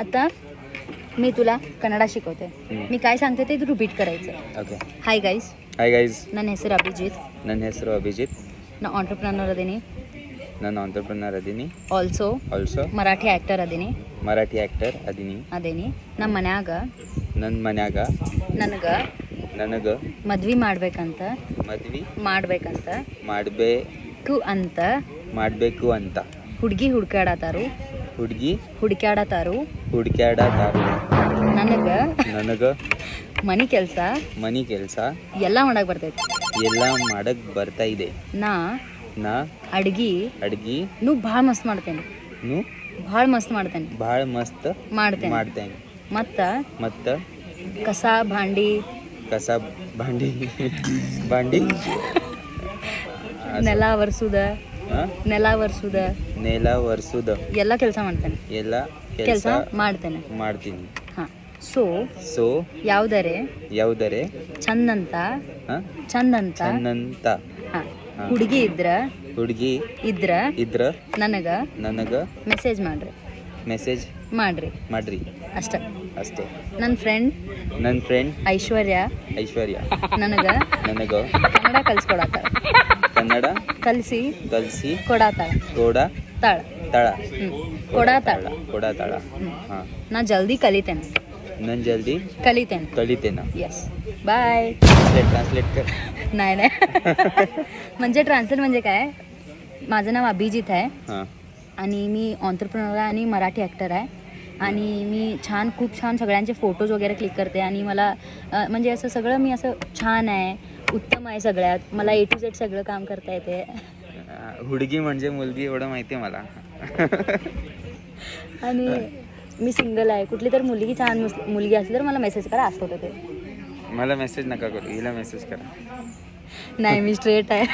आता मी तुला कನ್ನಡ शिकवते. मी काय सांगते ते तू रिपीट करायचं. ಓಕೆ. ಹಾಯ್ ಗೈಸ್, ನನ್ನ ಹೆಸರು ಅಭಿಜಿತ್. ನನ್ನ ಹೆಸರು ಅಭಿಜಿತ್. ನಾ ಆಂಟ್ರಪ್ರನರ್ ಅದೀನಿ. ನಾನು ಆಂಟ್ರಪ್ರನರ್ ಅದೀನಿ. ಆಲ್ಸೋ ಮರಾಠಿ ಆ್ಯಕ್ಟರ್ ಅದೀನಿ. ಮರಾಠಿ ಆ್ಯಕ್ಟರ್ ಅದೀನಿ. ನಮ್ಮ ಮನ್ಯಾಗ ನನಗೆ ಮದ್ವೆ ಮಾಡ್ಬೇಕಂತ ಮಾಡಬೇಕು ಅಂತ ಹುಡುಗಿ ಹುಡುಕ್ಯಾಡತಾರು. ನನಗೆ ಮನಿ ಕೆಲಸ ಎಲ್ಲ ಮಾಡಕ್ ಬರ್ತಾ ಇದೆ. ನಾ ಅಡ್ಗಿ ಭಾಳ ಮಸ್ತ್ ಮಾಡ್ತೇನೆ. ಮತ್ತ ಕಸ ಭಾಂಡಿ ನೆಲ ವರ್ಸುದ ಎಲ್ಲ ಕೆಲಸ ಮಾಡ್ತೇನೆ. ಸೊ ಯಾವ್ದರೆ ಚಂದಂತ ಹುಡುಗಿ ಇದ್ರ ನನಗ ಮೆಸೇಜ್ ಮಾಡ್ರಿ ಅಷ್ಟೇ. ನನ್ನ ಫ್ರೆಂಡ್ ಐಶ್ವರ್ಯ ನನಗ ಕನ್ನಡ ಕಲಿಸಿ ಕೊಡತಾಳ. ನಾ ಜಲ್ದಿ ಕಲಿತೇನೆ. Yes bye. ट्रान्सलेट कर. नाही म्हणजे ट्रान्सलेट म्हणजे काय, माझं नाव अभिजित आहे आणि मी ऑन्टरप्रेनर आहे आणि मराठी ॲक्टर आहे. आणि मी खूप छान सगळ्यांचे फोटोज वगैरे क्लिक करते आणि मला म्हणजे असं सगळं मी असं छान आहे, उत्तम आहे सगळ्यात. मला A to Z सगळं काम करता येते. हुडगी म्हणजे मुलगी एवढं माहिती आहे मला. आणि मी सिंगल आहे. कुठली तर छान मुलगी असली तर मला मेसेज करा, असं होतं ते. मला मेसेज नका करू, हिला मेसेज करा. नाही, मी स्ट्रेट आहे.